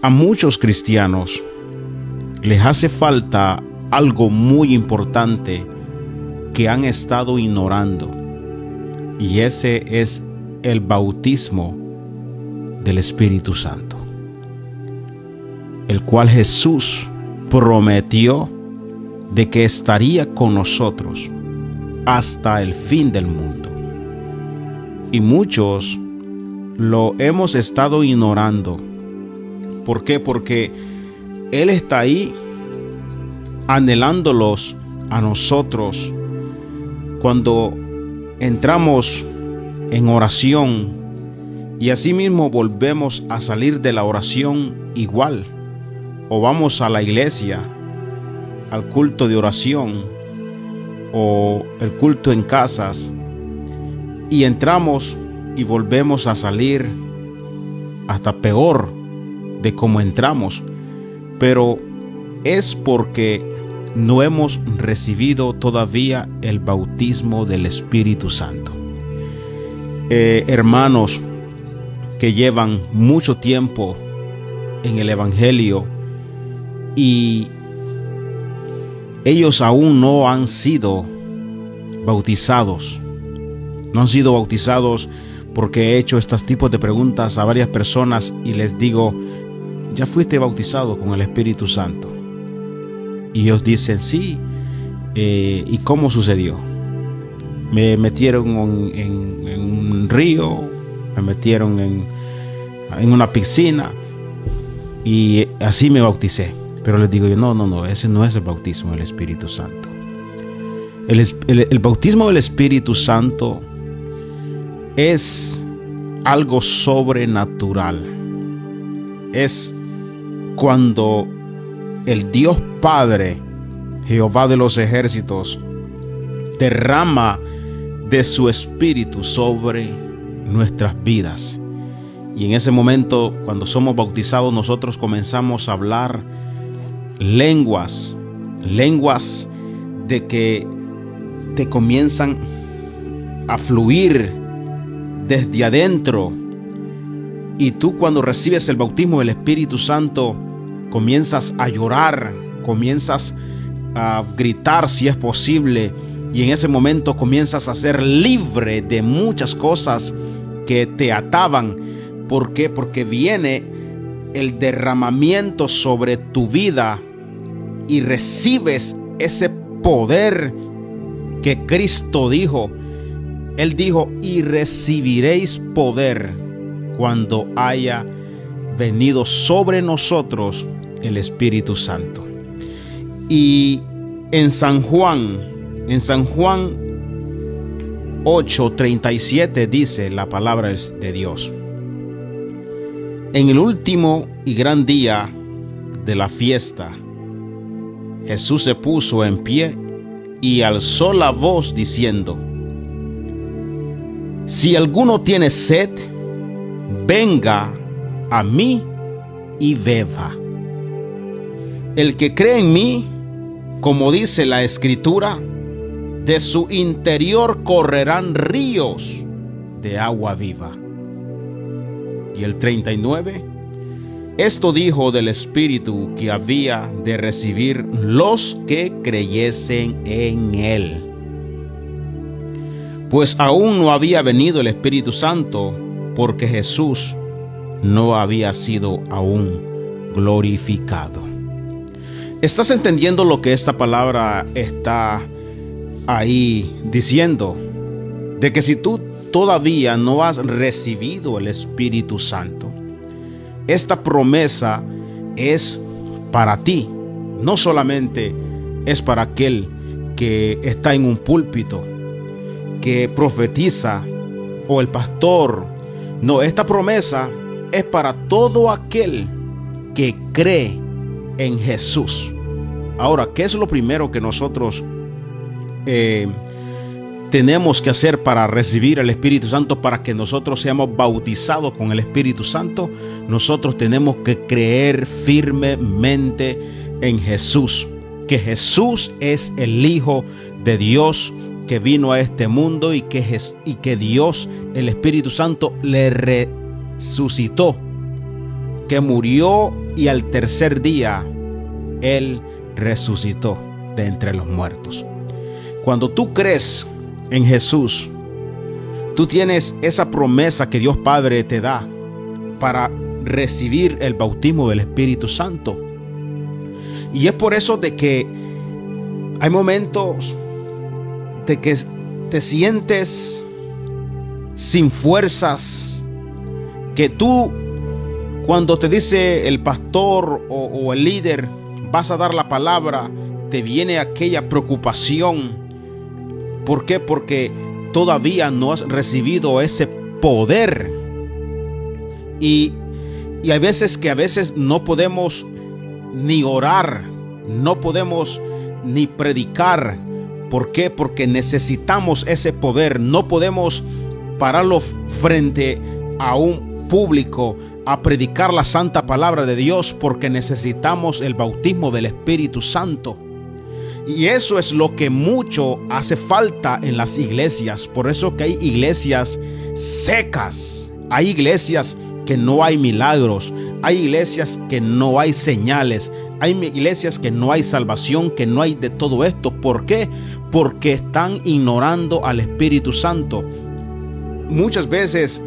A muchos cristianos les hace falta algo muy importante que han estado ignorando, y ese es el bautismo del Espíritu Santo, el cual Jesús prometió de que estaría con nosotros hasta el fin del mundo. Y muchos lo hemos estado ignorando. ¿Por qué? Porque Él está ahí anhelándolos a nosotros cuando entramos en oración, y asimismo volvemos a salir de la oración igual, o vamos a la iglesia, al culto de oración o el culto en casas, y entramos y volvemos a salir hasta peor de como entramos, pero es porque no hemos recibido todavía el bautismo del Espíritu Santo. Hermanos que llevan mucho tiempo en el Evangelio y ellos aún no han sido bautizados. No han sido bautizados porque he hecho estos tipos de preguntas a varias personas y les digo: ¿ya fuiste bautizado con el Espíritu Santo? Y ellos dicen sí. ¿Y cómo sucedió? Me metieron en un río, me metieron en una piscina y así me bauticé. Pero les digo yo: no, ese no es el bautismo del Espíritu Santo. El bautismo del Espíritu Santo es algo sobrenatural. Es cuando el Dios Padre, Jehová de los ejércitos, derrama de su Espíritu sobre nuestras vidas. Y en ese momento, cuando somos bautizados, nosotros comenzamos a hablar lenguas de que te comienzan a fluir desde adentro. Y tú, cuando recibes el bautismo del Espíritu Santo, comienzas a llorar, comienzas a gritar si es posible, y en ese momento comienzas a ser libre de muchas cosas que te ataban. ¿Por qué? Porque viene el derramamiento sobre tu vida y recibes ese poder que Cristo dijo. Él dijo: y recibiréis poder cuando haya venido sobre nosotros el Espíritu Santo. Y en San Juan 8:37 dice la palabra de Dios: en el último y gran día de la fiesta, Jesús se puso en pie y alzó la voz diciendo: si alguno tiene sed, venga a mí y beba. El que cree en mí, como dice la Escritura, de su interior correrán ríos de agua viva. Y el 39, esto dijo del Espíritu que había de recibir los que creyesen en él. Pues aún no había venido el Espíritu Santo, porque Jesús no había sido aún glorificado. ¿Estás entendiendo lo que esta palabra está ahí diciendo? De que si tú todavía no has recibido el Espíritu Santo, esta promesa es para ti. No solamente es para aquel que está en un púlpito, que profetiza, o el pastor. No, esta promesa es para todo aquel que cree en Jesús. Ahora, ¿qué es lo primero que nosotros tenemos que hacer para recibir el Espíritu Santo, para que nosotros seamos bautizados con el Espíritu Santo? Nosotros tenemos que creer firmemente en Jesús, que Jesús es el Hijo de Dios que vino a este mundo y que Dios, el Espíritu Santo, le resucitó, que murió y al tercer día Él resucitó de entre los muertos. Cuando tú crees en Jesús, tú tienes esa promesa que Dios Padre te da para recibir el bautismo del Espíritu Santo. Y es por eso de que hay momentos de que te sientes sin fuerzas, que tú, cuando te dice el pastor o el líder, vas a dar la palabra, te viene aquella preocupación. ¿Por qué? Porque todavía no has recibido ese poder. Y hay veces que no podemos ni orar, no podemos ni predicar. ¿Por qué? Porque necesitamos ese poder. No podemos pararlo frente a un público a predicar la santa palabra de Dios, porque necesitamos el bautismo del Espíritu Santo. Y eso es lo que mucho hace falta en las iglesias. Por eso que hay iglesias secas, hay iglesias que no hay milagros, hay iglesias que no hay señales, hay iglesias que no hay salvación, que no hay de todo esto. ¿Por qué? Porque están ignorando al Espíritu Santo. Muchas veces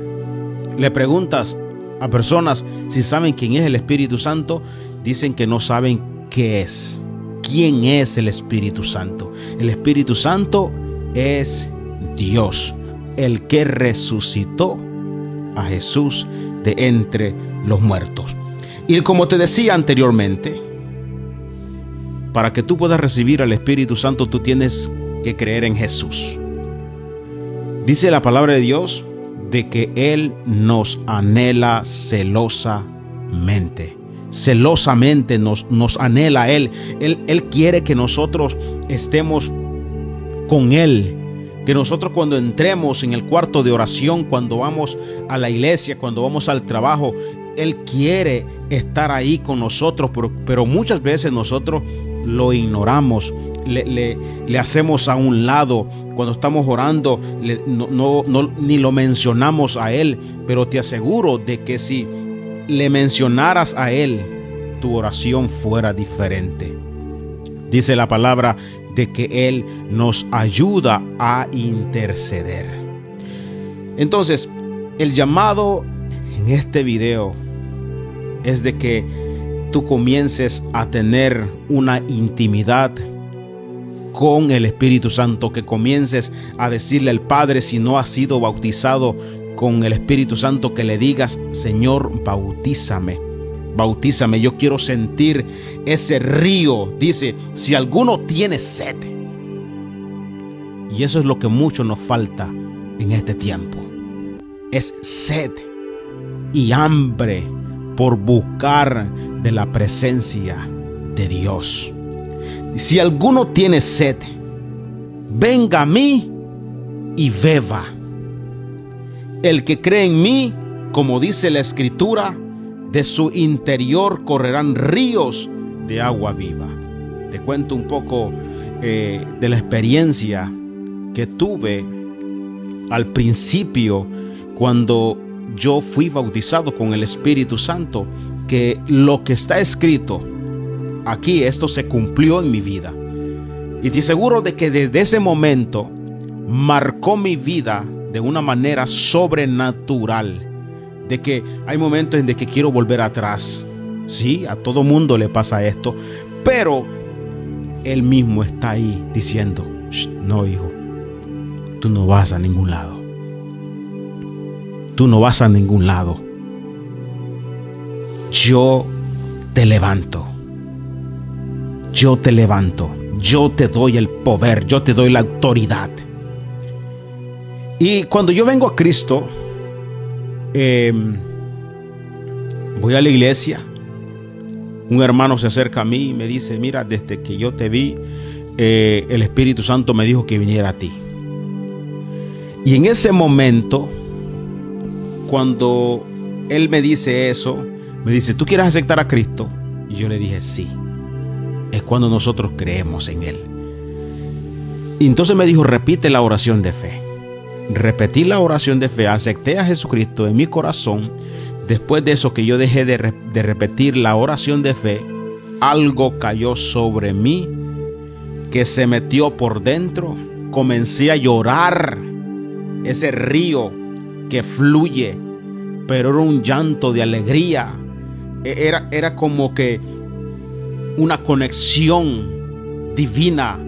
le preguntas a personas si saben quién es el Espíritu Santo, dicen que no saben qué es. ¿Quién es el Espíritu Santo? El Espíritu Santo es Dios, el que resucitó a Jesús de entre los muertos. Y como te decía anteriormente, para que tú puedas recibir al Espíritu Santo, tú tienes que creer en Jesús. Dice la palabra de Dios de que Él nos anhela celosamente. Celosamente nos anhela Él. Él quiere que nosotros estemos con Él. Que nosotros, cuando entremos en el cuarto de oración, cuando vamos a la iglesia, cuando vamos al trabajo, Él quiere estar ahí con nosotros, pero muchas veces nosotros lo ignoramos, le hacemos a un lado. Cuando estamos orando, ni lo mencionamos a Él. Pero te aseguro de que si le mencionaras a Él, tu oración fuera diferente. Dice la palabra de que Él nos ayuda a interceder. Entonces, el llamado en este video es de que tú comiences a tener una intimidad con el Espíritu Santo, que comiences a decirle al Padre, si no has sido bautizado con el Espíritu Santo, que le digas: Señor, bautízame, bautízame, yo quiero sentir ese río. Dice, si alguno tiene sed. Y eso es lo que mucho nos falta en este tiempo. Es sed y hambre por buscar de la presencia de Dios. Si alguno tiene sed, venga a mí y beba. El que cree en mí, como dice la Escritura, de su interior correrán ríos de agua viva. Te cuento un poco de la experiencia que tuve al principio cuando yo fui bautizado con el Espíritu Santo, que lo que está escrito aquí, esto se cumplió en mi vida. Y te aseguro de que desde ese momento marcó mi vida de una manera sobrenatural. De que hay momentos en que quiero volver atrás. Sí, a todo mundo le pasa esto, pero Él mismo está ahí diciendo: no, hijo, tú no vas a ningún lado. Tú no vas a ningún lado. Yo te levanto. Yo te levanto. Yo te doy el poder. Yo te doy la autoridad. Y cuando yo vengo a Cristo, voy a la iglesia. Un hermano se acerca a mí y me dice: mira, desde que yo te vi, el Espíritu Santo me dijo que viniera a ti. Y en ese momento, cuando él me dice eso, me dice: ¿tú quieres aceptar a Cristo? Y yo le dije: sí. Es cuando nosotros creemos en Él. Y entonces me dijo: repite la oración de fe. Repetí la oración de fe, acepté a Jesucristo en mi corazón, después de eso que yo dejé de repetir la oración de fe, algo cayó sobre mí que se metió por dentro. Comencé a llorar, ese río que fluye, pero era un llanto de alegría. Era como que una conexión divina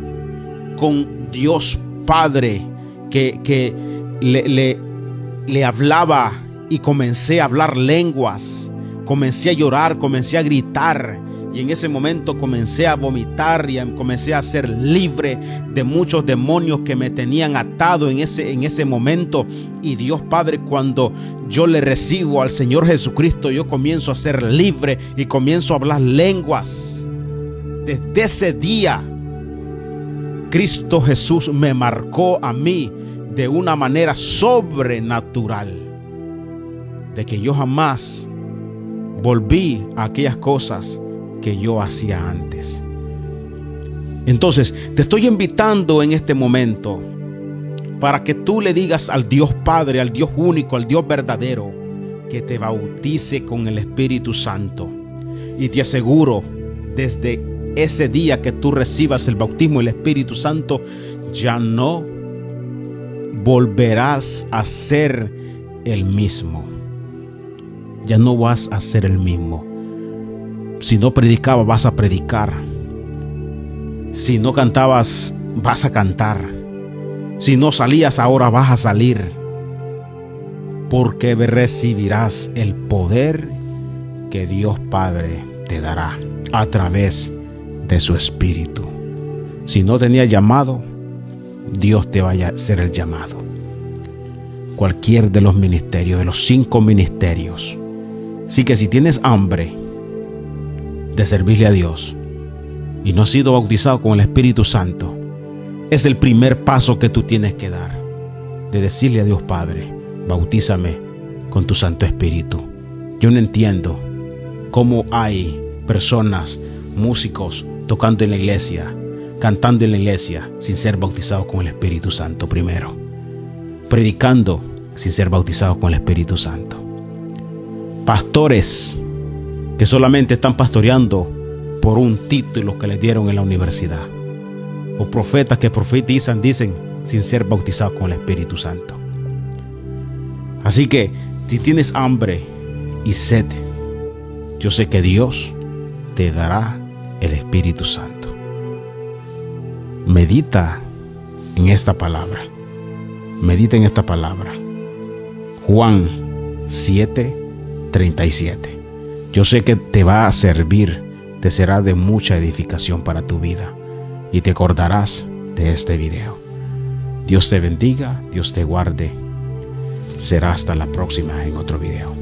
con Dios Padre que le hablaba, y comencé a hablar lenguas, comencé a llorar, comencé a gritar, y en ese momento comencé a vomitar y comencé a ser libre de muchos demonios que me tenían atado en ese momento. Y Dios Padre, cuando yo le recibo al Señor Jesucristo, yo comienzo a ser libre y comienzo a hablar lenguas. Desde ese día, Cristo Jesús me marcó a mí de una manera sobrenatural, de que yo jamás volví a aquellas cosas que yo hacía antes. Entonces, te estoy invitando en este momento para que tú le digas al Dios Padre, al Dios único, al Dios verdadero, que te bautice con el Espíritu Santo. Y te aseguro, desde ese día que tú recibas el bautismo del Espíritu Santo, ya no volverás a ser el mismo. Ya no vas a ser el mismo. Si no predicabas, vas a predicar. Si no cantabas, vas a cantar. Si no salías, ahora vas a salir. Porque recibirás el poder que Dios Padre te dará a través de su Espíritu. Si no tenías llamado, Dios te vaya a hacer el llamado. Cualquier de los ministerios, de los 5 ministerios. Así que si tienes hambre de servirle a Dios y no has sido bautizado con el Espíritu Santo, es el primer paso que tú tienes que dar, de decirle a Dios Padre: bautízame con tu Santo Espíritu. Yo no entiendo cómo hay personas, músicos, tocando en la iglesia, cantando en la iglesia, sin ser bautizados con el Espíritu Santo primero, predicando sin ser bautizados con el Espíritu Santo, pastores que solamente están pastoreando por un título que les dieron en la universidad, o profetas que profetizan, dicen, sin ser bautizados con el Espíritu Santo. Así que si tienes hambre y sed, yo sé que Dios te dará el Espíritu Santo. Medita en esta palabra. Medita en esta palabra. Juan 7:37. Yo sé que te va a servir, te será de mucha edificación para tu vida, y te acordarás de este video. Dios te bendiga, Dios te guarde. Será hasta la próxima en otro video.